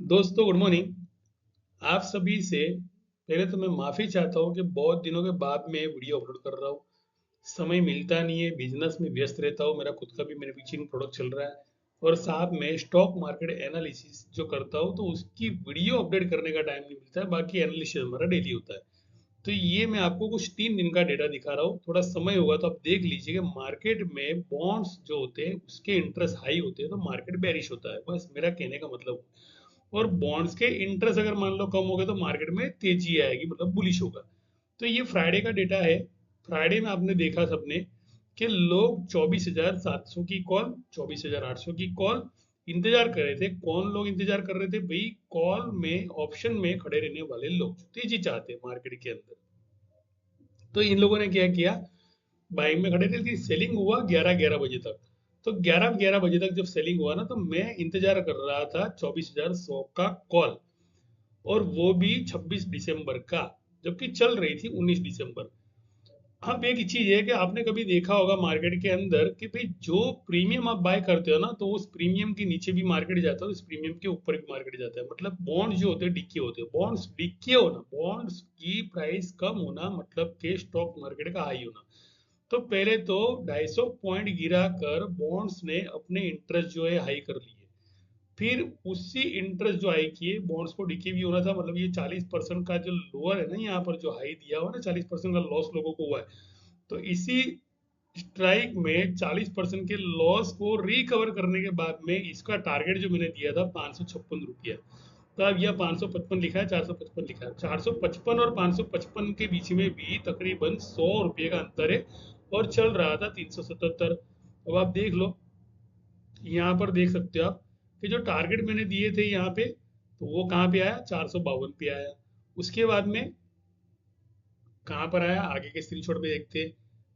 दोस्तों good morning. आप सभी से पहले तो मैं माफ़ी चाहता हूँ कि बहुत दिनों के बाद मैं वीडियो अपलोड कर रहा हूँ। समय मिलता नहीं है, बिजनेस में व्यस्त रहता हूँ, मेरा खुद का भी मैन्युफैक्चरिंग प्रोडक्ट चल रहा है और साथ में स्टॉक मार्केट एनालिसिस जो करता हूँ तो उसकी वीडियो अपडेट करने का टाइम नहीं मिलता है। बाकी एनालिसिस हमारा डेली होता है। तो ये मैं आपको कुछ 3 दिन का डेटा दिखा रहा हूँ। थोड़ा समय होगा तो आप देख लीजिए कि मार्केट में बॉन्ड्स जो होते हैं उसके इंटरेस्ट हाई होते हैं तो मार्केट बेरिश होता है। बस मेरा कहने का मतलब। और बॉन्ड्स के इंटरेस्ट अगर मान लो कम हो गए तो मार्केट में तेजी आएगी, मतलब बुलिश होगा। तो ये फ्राइडे का डेटा है। फ्राइडे में आपने देखा सबने कि लोग 24,700 की कॉल, 24,800 की कॉल इंतजार कर रहे थे। कौन लोग इंतजार कर रहे थे भाई? कॉल में ऑप्शन में खड़े रहने वाले लोग जो तेजी चाहते हैं मार्केट के अंदर। तो इन लोगों ने क्या किया, बाइंग में खड़े थे कि सेलिंग हुआ 11-11 बजे तक। तो 11-11 बजे तक जब सेलिंग हुआ ना तो मैं इंतजार कर रहा था 24,100 का कॉल, और वो भी 26 दिसंबर का, जबकि चल रही थी 19 दिसंबर। अब एक चीज है कि आपने कभी देखा होगा मार्केट के अंदर कि भाई जो प्रीमियम आप बाय करते हो ना तो उस प्रीमियम के नीचे भी मार्केट जाता है, उस प्रीमियम के ऊपर भी मार्केट जाता है। मतलब बॉन्ड जो होते हैं डिक्की होते हैं, बॉन्ड्स डिक्की होना, बॉन्ड्स की प्राइस कम होना मतलब के स्टॉक मार्केट का हाई होना। तो पहले तो 250 पॉइंट गिरा कर बॉन्ड्स ने अपने इंटरेस्ट जो है हाई कर लिए। फिर उसी इंटरेस्ट जो हाई किए, बॉन्ड्स को डिके भी होना था, मतलब ये 40% का जो लोअर है ना, यहाँ पर जो हाई दिया हुआ ना, 40% का लॉस लोगों को हुआ है। तो इसी स्ट्राइक में 40% के लॉस को रिकवर करने के बाद में इसका टारगेट जो मैंने दिया था 556 रुपया। तो अब यह 555 लिखा है, 455 लिखा है। 455 और 555 के बीच में भी तकरीबन 100 रुपये का अंतर है और चल रहा था 377। अब आप देख लो, यहाँ पर देख सकते हो आप कि जो टारगेट मैंने दिए थे यहाँ पे, तो वो कहाँ पे आया? 452 पे आया। उसके बाद में कहाँ पर आया? आगे के स्क्रीनशॉट पे देखते हैं।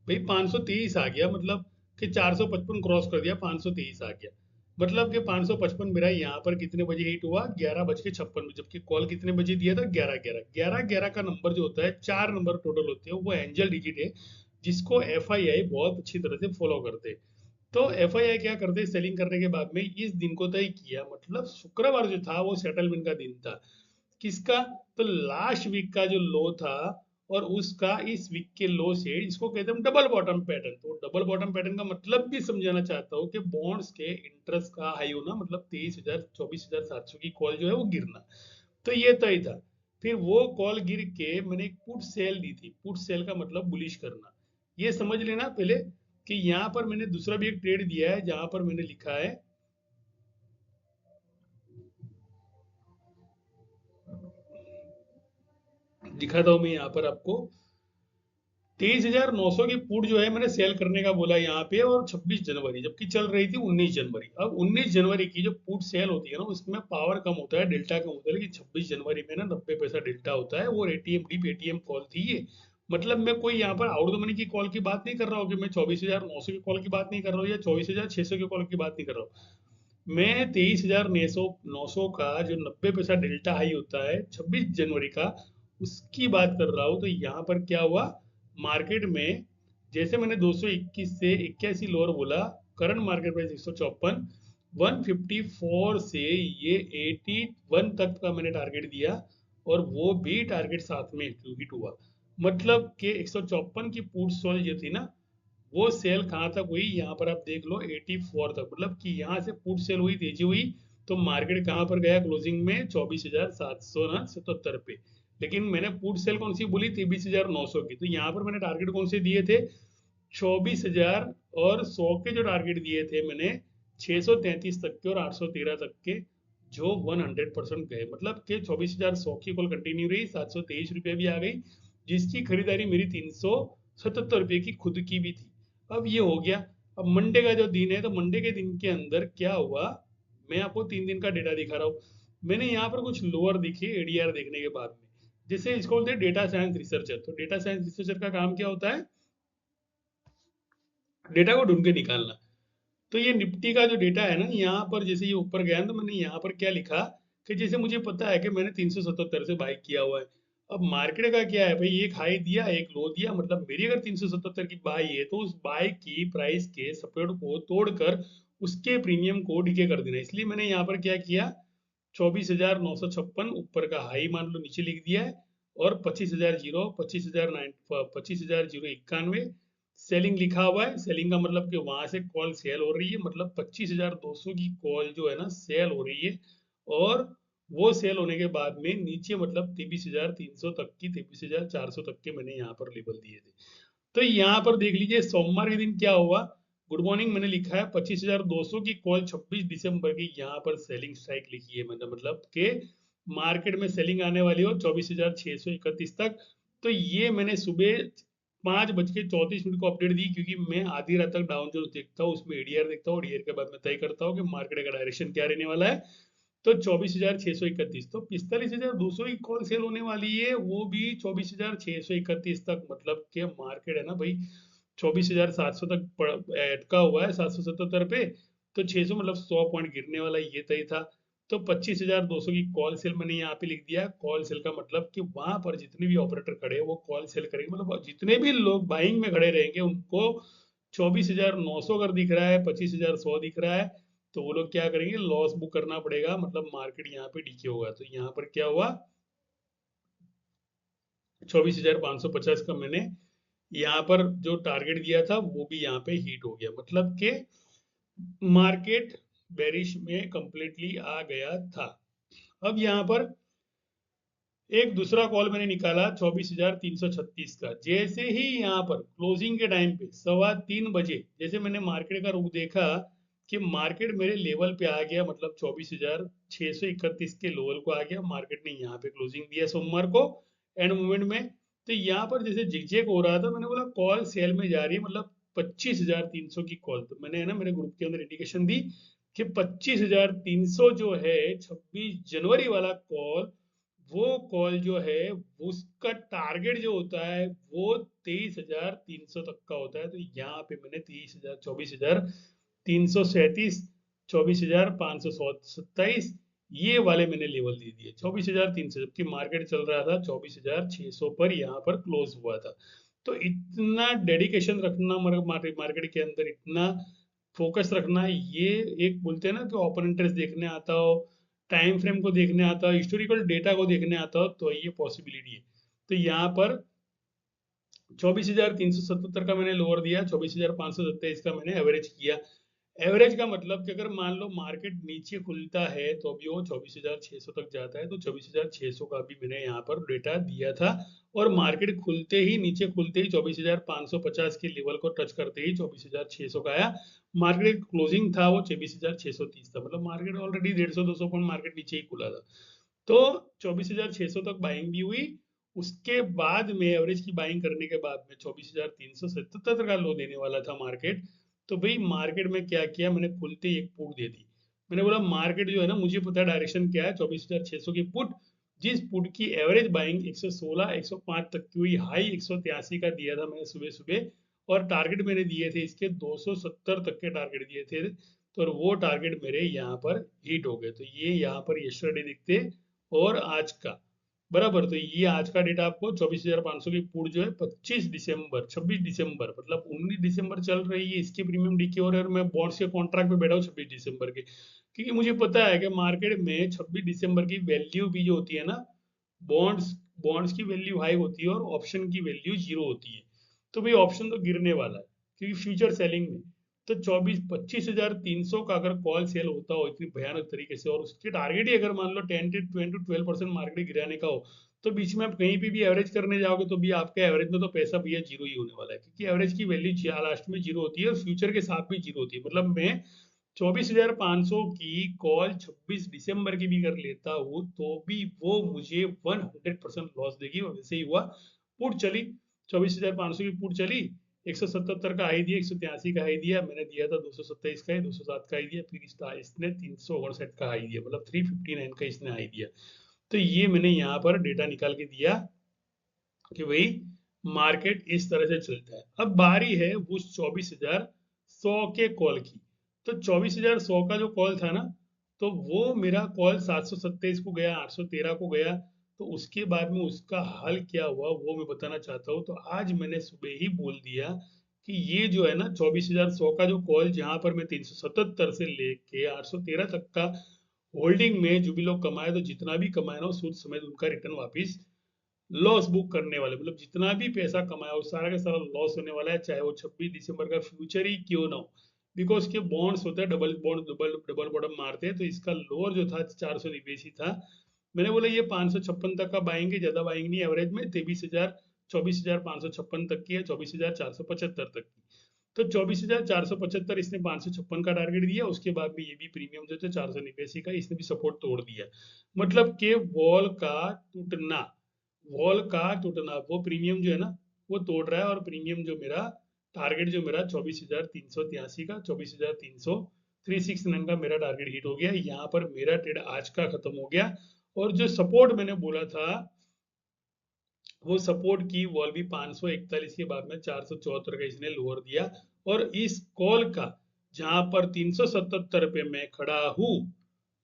भाई 523 आ गया, मतलब कि 455 क्रॉस कर दिया, 523 आ गया। मतलब कि 555 मेरा यहाँ पर कितने बजे हिट हुआ? 11:56 में, जबकि कॉल कितने बजे दिया था? 11:11 का नंबर जो होता है, 4 नंबर टोटल होते हैं, वो एंजल डिजिट है जिसको एफआईआई बहुत अच्छी तरह से फॉलो करते हैं। तो एफआईआई क्या करते हैं, सेलिंग करने के बाद में इस दिन को तय किया, मतलब शुक्रवार जो था वो सेटलमेंट का दिन था। किसका? तो लास्ट वीक का जो लो था और उसका इस वीक के लो से, इसको कहते हैं डबल बॉटम पैटर्न। तो डबल बॉटम पैटर्न का मतलब भी समझाना चाहता हूँ कि बॉन्ड्स के इंटरेस्ट का हाई होना मतलब 23,000 24,700 की कॉल जो है वो गिरना। तो ये तय था। फिर वो कॉल गिर के मैंने एक पुट सेल दी थी। पुट सेल का मतलब बुलिश करना। ये समझ लेना पहले कि यहाँ पर मैंने दूसरा भी एक ट्रेड दिया है जहां पर मैंने लिखा है, दिखाता हूं मैं यहाँ पर आपको। 23,900 की पुट जो है मैंने सेल करने का बोला यहाँ पे, और 26 जनवरी, जबकि चल रही थी 19 जनवरी। अब 19 जनवरी की जो पुट सेल होती है ना उसमें पावर कम होता है, डेल्टा कम होता है, लेकिन 26 जनवरी में ना 90 पैसा डेल्टा होता है। और एटीएम डीप एटीएम कॉल थी ये। मतलब मैं कोई यहाँ पर आउट द मनी की कॉल की बात नहीं कर रहा हूँ कि मैं 24,900 की कॉल की बात नहीं कर रहा हूँ या 24,600 की कॉल की बात नहीं कर रहा हूँ। मैं 23,900 का जो 90 पैसा डेल्टा हाई होता है 26 जनवरी का, उसकी बात कर रहा हूँ। तो यहाँ पर क्या हुआ मार्केट में? जैसे मैंने 221 से 81 लोअर बोला, करंट मार्केट प्राइस 154, 154 से ये 81 तक का मैंने टारगेट दिया, और वो भी टारगेट साथ में हिट हुआ। मतलब कि 154 की पुट सोल जो थी ना, वो सेल कहाँ तक हुई? यहाँ पर आप देख लो 84 तक। मतलब कि यहाँ से पुट सेल हुई, तेजी हुई, तो मार्केट कहाँ पर गया क्लोजिंग में? 24,777 पे। लेकिन मैंने पुट सेल कौन सी बोली? 23,900 की। तो यहाँ पर मैंने टारगेट कौन से दिए थे? 24,000 और 100 के जो टारगेट दिए थे मैंने, 633 तक के और 813 तक के, जो 100% गए। मतलब कि 24,100 की कॉल कंटिन्यू रही, 723 रुपये भी आ गई, जिसकी खरीदारी मेरी 377 रुपये की खुद की भी थी। अब ये हो गया। अब मंडे का जो दिन है, तो मंडे के दिन के अंदर क्या हुआ, मैं आपको 3 दिन का डेटा दिखा रहा हूँ। मैंने यहाँ पर कुछ लोअर दिखे एडीआर देखने के बाद में। जैसे इसको बोलते हैं डेटा साइंस रिसर्चर। तो डेटा साइंस रिसर्चर का काम क्या होता है? डेटा को ढूंढ के निकालना। तो ये निफ्टी का जो डेटा है ना, यहाँ पर जैसे ये ऊपर गया ना, तो मैंने यहाँ पर क्या लिखा कि जैसे मुझे पता है कि मैंने 377 से बाई किया हुआ है। अब मार्केट का क्या है भाई, एक हाई दिया एक लो दिया, मतलब मेरी अगर 377 की बाई है तो उस बाई की प्राइस के सपोर्ट को तोड़कर उसके प्रीमियम को डीके कर देना। इसलिए मैंने यहाँ पर क्या किया, 24,956 ऊपर का हाई मान लो नीचे लिख दिया है, और 25,000 25,091 सेलिंग लिखा हुआ है। सेलिंग का मतलब कि वहां से कॉल सेल हो रही है, मतलब 25,200 की कॉल जो है ना सेल हो रही है, और वो सेल होने के बाद में नीचे मतलब 23,300 तक की, 23,400 तक के मैंने यहाँ पर लेवल दिए थे। तो यहाँ पर देख लीजिए सोमवार के दिन क्या हुआ। गुड मॉर्निंग मैंने लिखा है 25,200 की कॉल 26 दिसंबर की, यहाँ पर सेलिंग स्ट्राइक लिखी है, मतलब के मार्केट में सेलिंग आने वाली हो 24,631 तक। तो ये मैंने सुबह 5:34 को अपडेट दी, क्योंकि मैं आधी रात तक डाउन जो देखता हूँ उसमें एडीआर देखता हूँ, एडीआर के बाद मैं तय करता हूँ कि मार्केट का डायरेक्शन क्या रहने वाला है। तो 24,631, तो 45,200 की कॉल सेल होने वाली है, वो भी 24,631 तक, मतलब के मार्केट है ना भाई 24,700 तक अटका हुआ है 777 पे। तो 600 मतलब 100 पॉइंट गिरने वाला ये तय था। तो 25,200 की कॉल सेल मैंने यहाँ पे लिख दिया। कॉल सेल का मतलब कि वहां पर जितने भी ऑपरेटर खड़े हैं वो कॉल सेल करेंगे, मतलब जितने भी लोग बाइंग में खड़े रहेंगे उनको 24,900 अगर दिख रहा है, 25,100 दिख रहा है, तो वो लोग क्या करेंगे, लॉस बुक करना पड़ेगा, मतलब मार्केट यहाँ पे डीके होगा। तो यहाँ पर क्या हुआ, 24,550 का मैंने यहाँ पर जो टारगेट दिया था वो भी यहाँ पे हिट हो गया, मतलब कि मार्केट बेरिश में कंप्लीटली आ गया था। अब यहाँ पर एक दूसरा कॉल मैंने निकाला 24,336 का। जैसे ही यहाँ पर क्लोजिंग के टाइम पे 3:15 बजे जैसे मैंने मार्केट का रुख देखा कि मार्केट मेरे लेवल पे आ गया, मतलब 24,631 के लेवल को आ गया, मार्केट ने यहाँ पे क्लोजिंग दिया सोमवार को एंड मूवमेंट में। तो यहाँ पर जैसे जिगजैग हो रहा था, मैंने बोला कॉल सेल में जा रही है, मतलब 25,300 की कॉल। तो मैंने है ना मेरे ग्रुप के अंदर इंडिकेशन दी कि 25,300 जो है 26 जनवरी वाला कॉल, वो कॉल जो है उसका टारगेट जो होता है वो 23,300 तक का होता है। तो यहाँ पे मैंने 23,000, 24,337, 24,527 ये वाले मैंने लेवल दे दिए 24,300, जबकि मार्केट चल रहा था 24,600 पर, यहाँ पर क्लोज हुआ था। तो इतना डेडिकेशन रखना मार्केट के अंदर, इतना फोकस रखना, ये एक बोलते हैं ना कि ओपन इंटरेस्ट देखने आता हो, टाइम फ्रेम को देखने आता हो, हिस्टोरिकल डेटा को देखने आता हो, तो ये पॉसिबिलिटी है। तो यहाँ पर 24,377 का मैंने लोअर दिया, 24,527 का मैंने एवरेज किया। एवरेज का मतलब कि अगर मान लो मार्केट नीचे खुलता है तो अभी वो 24,600 तक जाता है, तो 24,600 का भी मैंने यहाँ पर डेटा दिया था। और मार्केट खुलते ही, नीचे खुलते ही 24,550 के लेवल को टच करते ही 24,600 का आया। मार्केट क्लोजिंग था वो 24,630 था, मतलब मार्केट ऑलरेडी 150-200 पॉइंट मार्केट नीचे ही खुला था। तो 24,600 तक बाइंग भी हुई। उसके बाद में एवरेज की बाइंग करने के बाद में 24,377 का लो देने वाला था मार्केट। तो भाई मार्केट में क्या किया, मैंने खुलते ही एक पुट दे दी। मैंने बोला मार्केट जो है ना, मुझे पता है डायरेक्शन क्या है, 24,600 की पुट, जिस पुट की एवरेज बाइंग 116 105 तक की हुई, हाई 183 का दिया था मैंने सुबह सुबह, और टारगेट मैंने दिए थे इसके 270 तक के टारगेट दिए थे। तो वो टारगेट मेरे यहाँ पर हिट हो गए। तो ये यहाँ पर यस्टरडे दिखते और आज का बराबर। तो ये आज का डेटा आपको 24,500 की पुट जो है 25 दिसंबर, 26 दिसंबर, मतलब 19 दिसंबर चल रही है, इसके प्रीमियम डीके हो रहे हैं, और मैं बॉन्ड्स के कॉन्ट्रैक्ट पे बैठा हूँ 26 दिसंबर के, क्योंकि मुझे पता है कि मार्केट में 26 दिसंबर की वैल्यू भी जो होती है ना, बॉन्ड्स बॉन्ड्स की वैल्यू हाई होती है और ऑप्शन की वैल्यू जीरो होती है। तो भाई ऑप्शन तो गिरने वाला है, क्योंकि फ्यूचर सेलिंग में। तो 25,300 का अगर कॉल सेल होता हो इतनी भयानक तरीके से, और उसके टारगेट ही अगर मान लो 10 to 12% मार्केट गिराने का हो, तो बीच में आप कहीं पे भी एवरेज करने जाओगे तो भी आपके एवरेज में तो पैसा भैया जीरो ही होने वाला है, क्योंकि एवरेज की वैल्यू लास्ट में जीरो होती है और फ्यूचर के साथ भी जीरो होती है। मतलब मैं 24,500 की कॉल 26 दिसंबर की भी कर लेता हूँ तो भी वो मुझे 100% लॉस देगी, और वैसे ही हुआ। पुट चली 24,500 की पुट चली, 177 का हाई दिया, 183 का हाई दिया, मैंने दिया था 227 का, 207 का हाई दिया, फिर इसने 359 का हाई दिया, मतलब 359 का इसने हाई दिया। तो ये मैंने यहाँ पर डेटा निकाल के दिया कि भाई मार्केट इस तरह से चलता है। अब बारी है उस 24,100 के कॉल की। तो 24,100 का जो कॉल था ना, तो वो मेरा कॉल 727 को गया, 813 को गया। तो उसके बाद में उसका हल क्या हुआ वो मैं बताना चाहता हूँ। तो आज मैंने सुबह ही बोल दिया कि ये जो है ना 24,100 का जो कॉल, जहां पर मैं 377 से लेके 813 तक का होल्डिंग में जो भी लोग कमाए तो जितना भी कमाए ना सूद समेत उनका रिटर्न वापिस लॉस बुक करने वाले, मतलब जितना भी पैसा कमाया वो सारा का सारा लॉस होने वाला है, चाहे वो 26 दिसंबर का फ्यूचर ही क्यों ना हो। बिकॉज के बॉन्ड्स होते हैं double bond, double double bottom मारते हैं, तो इसका लोअर जो था 400 था। मैंने बोला ये 556 तक का बाएंगे, ज्यादा बाएंगे नहीं, एवरेज में 24,556 तक की है, 24,475 तक की। तो 24,475 इसने 556 का टारगेट दिया, उसके बाद में ये भी प्रीमियम जो थे 489 का इसने भी सपोर्ट तोड़ दिया। मतलब के टूटना वॉल का टूटना, वो प्रीमियम जो है ना वो तोड़ रहा है, और प्रीमियम जो मेरा टारगेट जो मेरा 24,383 का 24,369 का मेरा टारगेट हिट हो गया। यहाँ पर मेरा ट्रेड आज का खत्म हो गया। और जो सपोर्ट मैंने बोला था वो सपोर्ट की वॉल भी 541 के बाद में 474 का इसने लोअर दिया। और इस कॉल का जहां पर 377 पे मैं खड़ा हूं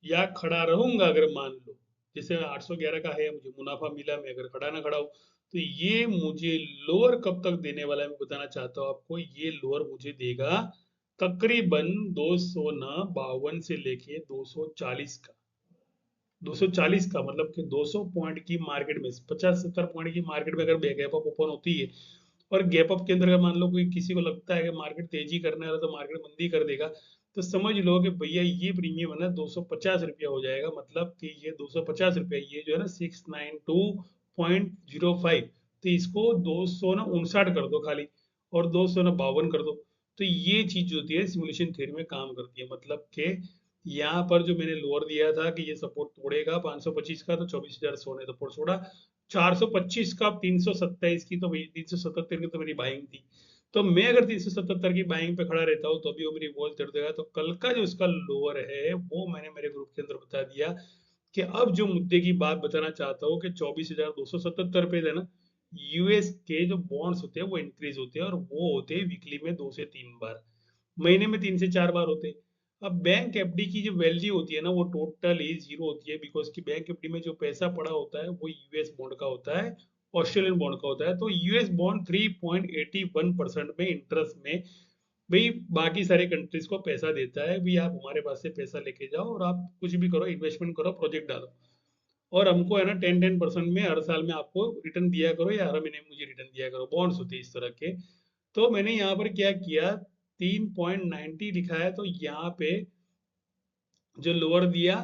या खड़ा रहूंगा, अगर मान लो जैसे 811 का है, मुझे मुनाफा मिला, मैं अगर खड़ा ना खड़ा हूं, तो ये मुझे लोअर कब तक देने वाला है मैं बताना चाहता हूं आपको। ये लोअर मुझे देगा तकरीबन 252 से लेके 240 का। 240 का मतलब कि 200 पॉइंट की मार्केट में, 50-70 पॉइंट की मार्केट में अगर गैप अप ओपन होती है, और गैप अप के अंदर अगर मान लो कोई किसी को लगता है कि मार्केट तेजी करने वाला तो मार्केट मंदी कर देगा, तो समझ लो कि भैया ये प्रीमियम है ना 250 रुपया हो जाएगा। मतलब कि ये 250 रुपया, ये जो है ना 692.05, तो इसको 259 कर दो खाली, और 252 कर दो। तो ये चीज जो होती है सिमुलेशन थ्योरी में काम करती है। मतलब कि यहाँ पर जो मैंने लोअर दिया था कि ये सपोर्ट तोड़ेगा 525 का, तो 24,100 ने सपोर्ट छोड़ा। 425 का 327 की, तो भाई 377 की तो मेरी बाइंग थी। तो मैं अगर 377 की बाइंग पे खड़ा रहता हूँ तो भी वो मेरी वॉल तोड़ देगा। तो कल का जो उसका लोअर है वो मैंने मेरे ग्रुप के अंदर बता दिया। कि अब जो मुद्दे की बात बताना चाहता हूँ कि 24,277 पे है ना, यूएस के जो बॉन्ड्स होते हैं वो इंक्रीज होते हैं, और वो होते हैं वीकली में 2 से 3 बार, महीने में 3 से 4 बार होते हैं। अब बैंक एफडी की जो वैल्यू होती है ना वो टोटल ही जीरो होती है, बिकॉज की बैंक एफडी में जो पैसा पड़ा होता है वो यूएस बॉन्ड का होता है, ऑस्ट्रेलियन बॉन्ड का होता है। तो यूएस बॉन्ड 3.81% में इंटरेस्ट में भाई बाकी सारे कंट्रीज को पैसा देता है, भी आप हमारे पास से पैसा लेके जाओ और आप कुछ भी करो, इन्वेस्टमेंट करो, प्रोजेक्ट डालो, और हमको है ना 10-10% में हर साल में आपको रिटर्न दिया करो, या हर महीने मुझे रिटर्न दिया करो। बॉन्ड्स होते हैं इस तरह के। तो मैंने यहाँ पर क्या किया, 3.90 लिखा है, तो यहाँ पे जो लोअर दिया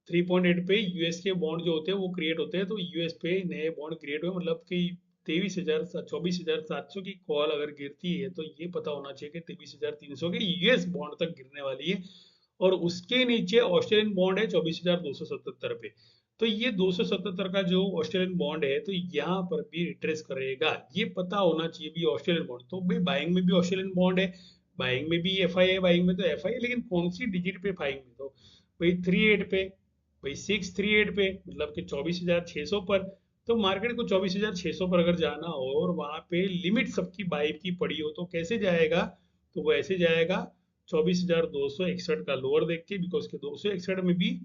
3.8 पे यूएस के बॉन्ड जो होते हैं वो क्रिएट होते हैं, तो यूएस पे नए बॉन्ड क्रिएट हुए, मतलब कि 24,700 की कॉल अगर गिरती है तो ये पता होना चाहिए कि 23,300 के यूएस बॉन्ड तक गिरने वाली है। और उसके नीचे ऑस्ट्रेलियन बॉन्ड है 24,277 पे। तो ये 277 का जो ऑस्ट्रेलियन बॉन्ड है, तो यहाँ पर भी रिट्रेस करेगा, ये पता होना चाहिए भी ऑस्ट्रेलियन बॉन्ड। तो भाई बाइंग में भी ऑस्ट्रेलियन बॉन्ड है, बाइंग में भी एफ आई है, बाइंग में तो एफ आई है, लेकिन कौन सी डिजिट पे बाइंग में, तो भाई 38 पे, भाई 638 पे, मतलब कि 24,600 पर। तो मार्केट को 24,600 पर अगर जाना हो और वहां पे लिमिट सबकी बाइक की पड़ी हो तो कैसे जाएगा, तो वो ऐसे जाएगा 24,261 का लोअर देख के, बिकॉज के 261 में भी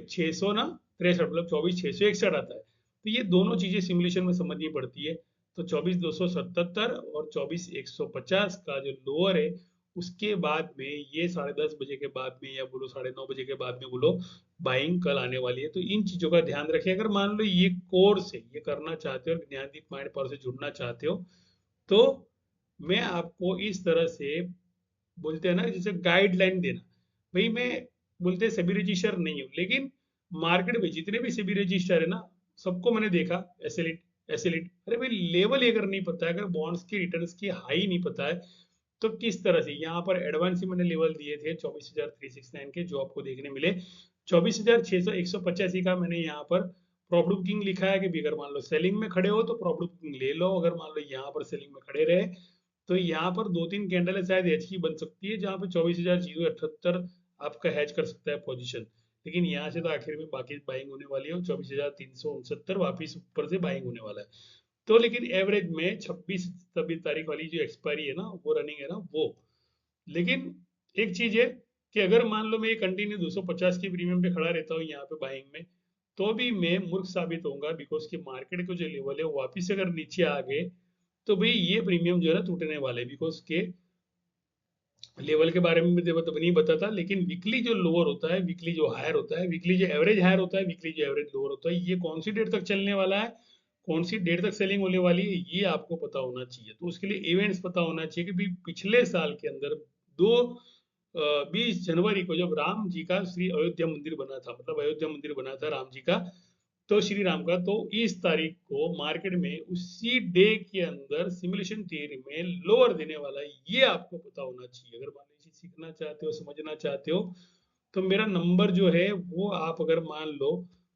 663, मतलब 24,661 आता है। तो ये दोनों चीजें सिमुलेशन में समझनी पड़ती है। तो 24,277 और 24,150 का जो लोअर है, उसके बाद में ये 10:30 बजे के बाद में, या बोलो 9:30 बजे के बाद में बोलो, बाइंग कल आने वाली है। तो इन चीजों का ध्यान रखिए। अगर मान लो ये कोर्स है, ये करना चाहते हो और ज्ञानदीप माइंड पावर से जुड़ना चाहते हो, तो मैं आपको इस तरह से बोलते हैं ना जैसे गाइडलाइन देना। भाई मैं बोलते हैं सेबी रजिस्टर नहीं हूँ, लेकिन मार्केट में जितने भी सेबी रजिस्टर है ना, सबको मैंने देखा, एसएलिट एसएलिट, अरे भाई लेवल अगर नहीं पता है, अगर बॉन्ड्स की रिटर्न्स की हाई नहीं पता है, तो किस तरह से यहाँ पर एडवांस ही मैंने लेवल दिए थे 24,369 के, जो आपको देखने मिले 24,600 185 का। मैंने यहाँ पर प्रॉफिट बुकिंग लिखा है कि भी अगर मान लो सेलिंग में खड़े हो तो प्रॉफिट बुकिंग ले लो, अगर मान लो यहाँ पर सेलिंग में खड़े रहे तो यहाँ पर 2-3 कैंडल है शायद एच की बन सकती है, जहाँ पे 24,078 आपका हैच कर सकता है पोजीशन। लेकिन यहाँ से तो आखिर में बाकी बाइंग होने वाली है, 24,369 वापिस ऊपर से बाइंग होने वाला है। तो लेकिन एवरेज में 26-26 तारीख वाली जो एक्सपायरी है ना वो रनिंग है ना वो। लेकिन एक चीज है कि अगर मान लो मैं ये कंटिन्यू 250 की प्रीमियम पे खड़ा रहता हूँ यहाँ पे बाइंग में, तो भी मैं मूर्ख साबित होऊंगा, बिकॉज कि मार्केट को जो लेवल है वो वापिस अगर नीचे आ गए तो भाई ये प्रीमियम जो है ना टूटने वाले, बिकॉज के लेवल के बारे में मुझे नहीं बताता, लेकिन वीकली जो लोअर होता है, वीकली जो हायर होता है, वीकली जो एवरेज हायर होता है, वीकली जो एवरेज लोअर होता है, ये कौन सी डेट तक चलने वाला है, कौन सी डेट तक सेलिंग होने वाली है, ये आपको पता होना चाहिए। तो उसके लिए इवेंट्स पता होना चाहिए कि भाई पिछले साल के अंदर दो 20 जनवरी को जब राम जी का श्री अयोध्या मंदिर बना था, मतलब अयोध्या मंदिर बना था राम जी का, तो श्री राम का, तो इस तारीख को मार्केट में उसी डे के अंदर सिमुलेशन थियरी में लोअर देने वाला है, ये आपको पता होना चाहिए। अगर मान लीजिए सीखना चाहते हो, समझना चाहते हो, तो मेरा नंबर जो है वो आप अगर मान लो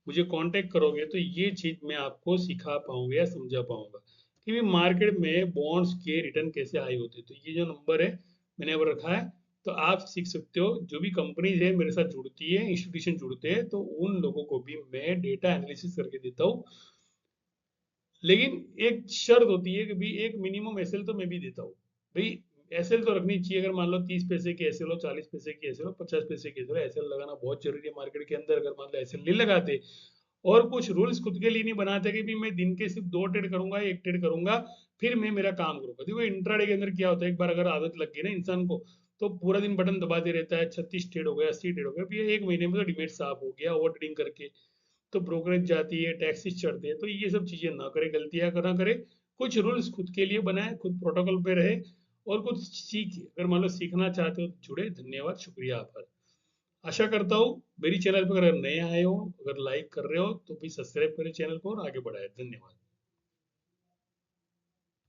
मुझे कांटेक्ट करोगे तो ये चीज मैं आपको सिखा पाऊंगा या समझा पाऊंगा कि मार्केट में बॉन्ड्स के रिटर्न कैसे हाई होते हैं। तो ये जो नंबर है मैंने अब रखा है, तो आप सीख सकते हो। जो भी कंपनीज है मेरे साथ जुड़ती है, इंस्टीट्यूशन जुड़ते हैं, तो उन लोगों को भी मैं डेटा एनालिसिस करके देता हूँ। लेकिन एक शर्त होती है कि भाई एक मिनिमम एसएल तो मैं भी देता हूँ। भाई एसएल तो रखनी चाहिए। अगर मान लो 30 पैसे की एसएल हो, 40 पैसे की एसएल हो, 50 पैसे की एसएल, एसएल लगाना बहुत जरूरी है मार्केट के अंदर। अगर मान लो एसएल नहीं लगाते और कुछ रूल्स खुद के लिए नहीं बनाते कि भाई मैं दिन के सिर्फ 2 ट्रेड करूंगा, 1 ट्रेड करूंगा, फिर मैं मेरा काम करूंगा। देखो इंट्राडे के अंदर क्या होता है, एक बार अगर आदत लग गई ना इंसान को, तो पूरा दिन बटन दबाते रहता है। 36 ट्रेड हो गया, 80 ट्रेड हो गया, फिर एक महीने में तो डिमेट साफ हो गया ओवर ट्रेडिंग करके। तो ब्रोकरेज जाती है, टैक्सेस चढ़ते हैं। तो ये सब चीजें ना करे, गलतियां ना करे। कुछ रूल्स खुद के लिए बनाए, खुद प्रोटोकॉल पे रहे और कुछ सीखे। अगर मान लो सीखना चाहते हो तो जुड़े। धन्यवाद, शुक्रिया, आभार। आशा करता हूँ मेरी चैनल पर अगर नए आए हो, अगर लाइक कर रहे हो तो भी सब्सक्राइब करें चैनल को और आगे बढ़ाए। धन्यवाद।